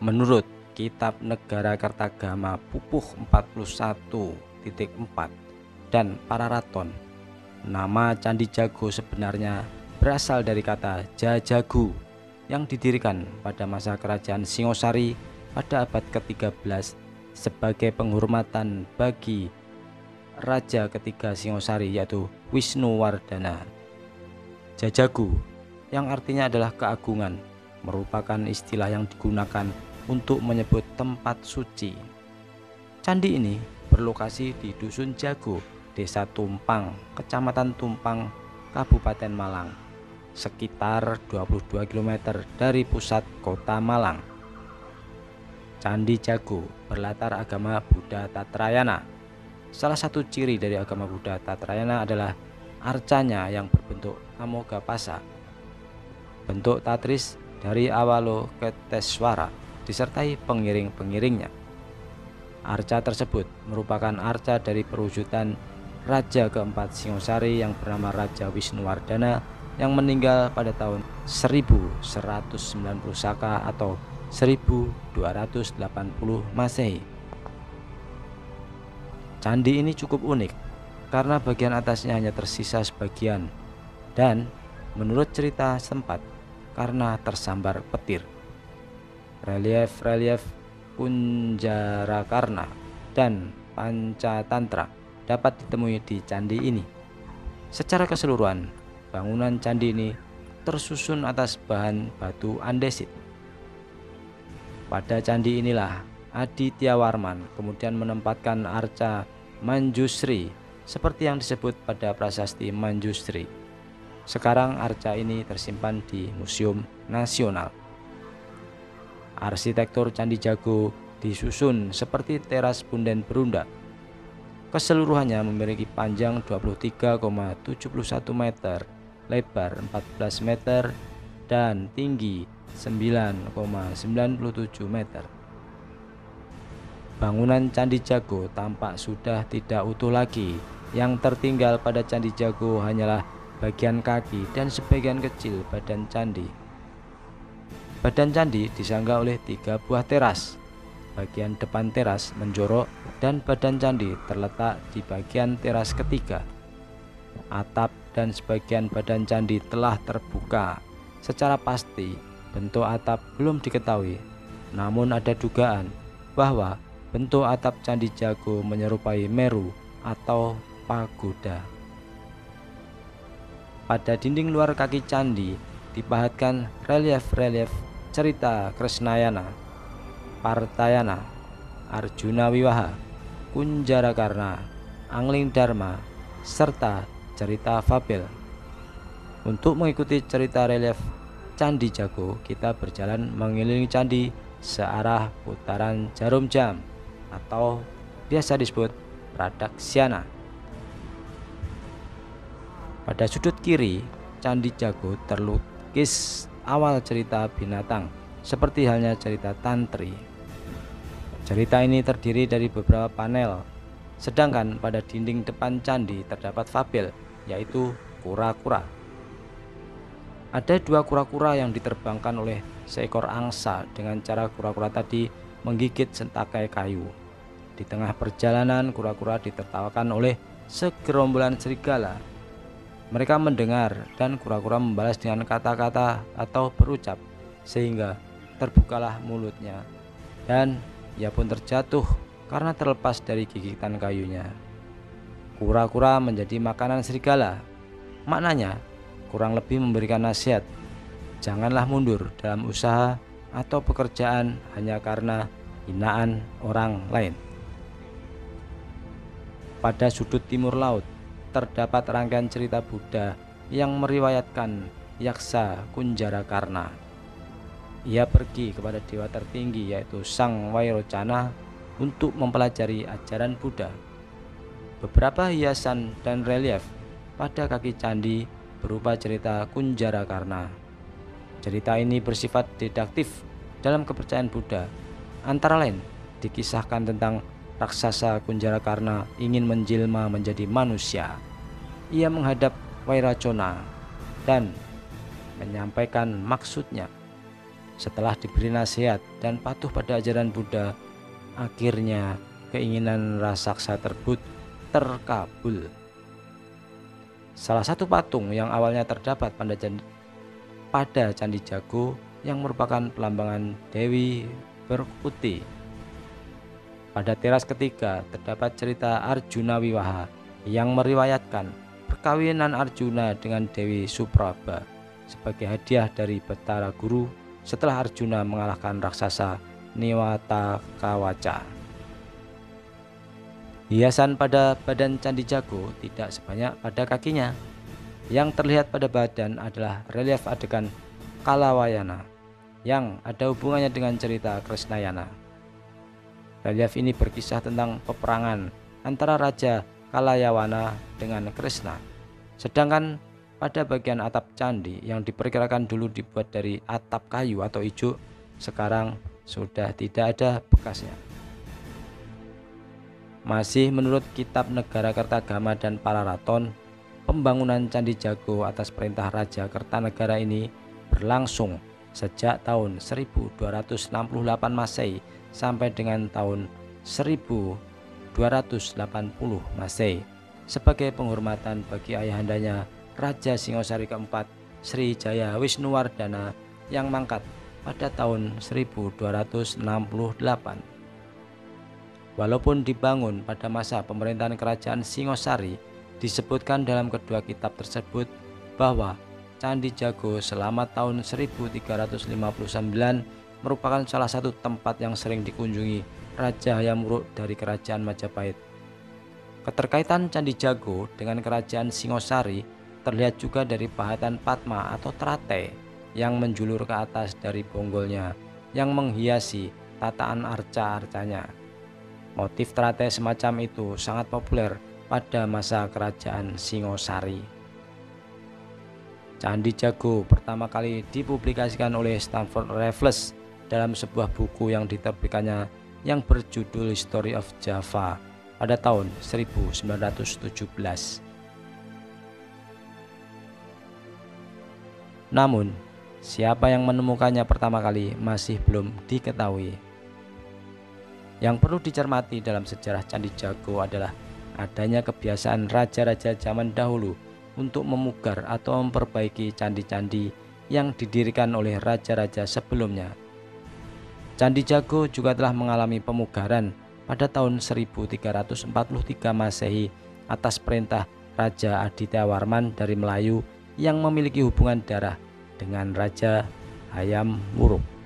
Menurut Kitab Negara Kertagama Pupuh 41.4 dan Pararaton, nama Candi Jago sebenarnya berasal dari kata Jajagu yang didirikan pada masa kerajaan Singosari pada abad ke-13 sebagai penghormatan bagi raja ketiga Singosari, yaitu Wisnuwardana. Jajagu yang artinya adalah keagungan merupakan istilah yang digunakan untuk menyebut tempat suci. Candi ini berlokasi di Dusun Jago, Desa Tumpang, Kecamatan Tumpang, Kabupaten Malang, sekitar 22 km dari pusat kota Malang. Candi Jago berlatar agama Buddha Tatrayana. Salah satu ciri dari agama Buddha Tatrayana adalah arcanya yang berbentuk Amogapasa, bentuk tatris dari Avalokiteswara disertai pengiring-pengiringnya. Arca tersebut merupakan arca dari perwujudan Raja keempat Singosari yang bernama Raja Wisnuwardana yang meninggal pada tahun 1190 Saka atau 1280 Masehi. Candi ini cukup unik karena bagian atasnya hanya tersisa sebagian dan menurut cerita setempat karena tersambar petir. Relief-relief Kunjarakarna dan Pancatantra dapat ditemui di candi ini. Secara keseluruhan, bangunan candi ini tersusun atas bahan batu andesit. Pada candi inilah Adityawarman kemudian menempatkan arca Manjusri seperti yang disebut pada prasasti Manjusri. Sekarang arca ini tersimpan di Museum Nasional. Arsitektur Candi Jago disusun seperti teras punden berunda. Keseluruhannya memiliki panjang 23,71 meter, lebar 14 meter, dan tinggi 9,97 meter. Bangunan Candi Jago tampak sudah tidak utuh lagi. Yang tertinggal pada Candi Jago hanyalah bagian kaki dan sebagian kecil badan candi. Badan candi disangga oleh 3 buah teras. Bagian depan teras menjorok dan badan candi terletak di bagian teras ketiga. Atap dan sebagian badan candi telah terbuka. Secara pasti bentuk atap belum diketahui, namun ada dugaan bahwa bentuk atap Candi Jago menyerupai Meru atau pagoda. Pada dinding luar kaki candi dipahatkan relief-relief cerita Krisnayana, Partayana, Arjuna Wiwaha, Kunjarakarna, Angling Dharma, serta cerita fabel. Untuk mengikuti cerita relief Candi Jago, kita berjalan mengelilingi candi searah putaran jarum jam atau biasa disebut Pradaksina. Pada sudut kiri Candi Jago terlukis awal cerita binatang seperti halnya cerita Tantri. Cerita ini terdiri dari beberapa panel, sedangkan pada dinding depan candi terdapat fabel, yaitu kura-kura. Ada 2 kura-kura yang diterbangkan oleh seekor angsa dengan cara kura-kura tadi menggigit sentakai kayu. Di tengah perjalanan kura-kura ditertawakan oleh segerombolan serigala. Mereka mendengar dan kura-kura membalas dengan kata-kata atau berucap, sehingga terbukalah mulutnya dan ia pun terjatuh karena terlepas dari gigitan kayunya. Kura-kura menjadi makanan serigala. Maknanya kurang lebih memberikan nasihat, janganlah mundur dalam usaha atau pekerjaan hanya karena hinaan orang lain. Pada sudut timur laut terdapat rangkaian cerita Buddha yang meriwayatkan Yaksa Kunjarakarna. Ia pergi kepada dewa tertinggi yaitu Sang Wairocana untuk mempelajari ajaran Buddha. Beberapa hiasan dan relief pada kaki candi berupa cerita Kunjarakarna. Cerita ini bersifat deduktif dalam kepercayaan Buddha. Antara lain dikisahkan tentang raksasa Kunjarakarna ingin menjelma menjadi manusia. Ia menghadap Wairocana dan menyampaikan maksudnya. Setelah diberi nasihat dan patuh pada ajaran Buddha, akhirnya keinginan raksasa tersebut terkabul. Salah satu patung yang awalnya terdapat pada Candi Jago yang merupakan pelambangan Dewi Berkuti. Pada teras ketiga terdapat cerita Arjuna Wiwaha yang meriwayatkan perkawinan Arjuna dengan Dewi Supraba sebagai hadiah dari Betara Guru setelah Arjuna mengalahkan raksasa Niwatakawaca. Hiasan pada badan Candi Jago tidak sebanyak pada kakinya. Yang terlihat pada badan adalah relief adegan Kalawayana yang ada hubungannya dengan cerita Krisnayana. Relief ini berkisah tentang peperangan antara Raja Kalayawana dengan Krishna. Sedangkan pada bagian atap candi yang diperkirakan dulu dibuat dari atap kayu atau ijuk, sekarang sudah tidak ada bekasnya. Masih menurut kitab Negara Kertagama dan Pararaton, pembangunan Candi Jago atas perintah Raja Kertanegara ini berlangsung sejak tahun 1268 Masehi sampai dengan tahun 1280 Masehi sebagai penghormatan bagi ayahandanya Raja Singosari keempat Sri Jaya Wisnuwardana yang mangkat pada tahun 1268. Walaupun dibangun pada masa pemerintahan kerajaan Singosari, disebutkan dalam kedua kitab tersebut bahwa Candi Jago selama tahun 1359 merupakan salah satu tempat yang sering dikunjungi Raja Hayam Wuruk dari kerajaan Majapahit. Keterkaitan Candi Jago dengan kerajaan Singosari terlihat juga dari pahatan Padma atau terate yang menjulur ke atas dari bonggolnya yang menghiasi tataan arca-arcanya. Motif terate semacam itu sangat populer pada masa kerajaan Singosari. Candi Jago pertama kali dipublikasikan oleh Stanford Raffles dalam sebuah buku yang diterbitkannya yang berjudul History of Java pada tahun 1917. Namun, siapa yang menemukannya pertama kali masih belum diketahui. Yang perlu dicermati dalam sejarah Candi Jago adalah adanya kebiasaan raja-raja zaman dahulu untuk memugar atau memperbaiki candi-candi yang didirikan oleh raja-raja sebelumnya. Candi Jago juga telah mengalami pemugaran pada tahun 1343 Masehi atas perintah Raja Aditya Warman dari Melayu yang memiliki hubungan darah dengan Raja Hayam Wuruk.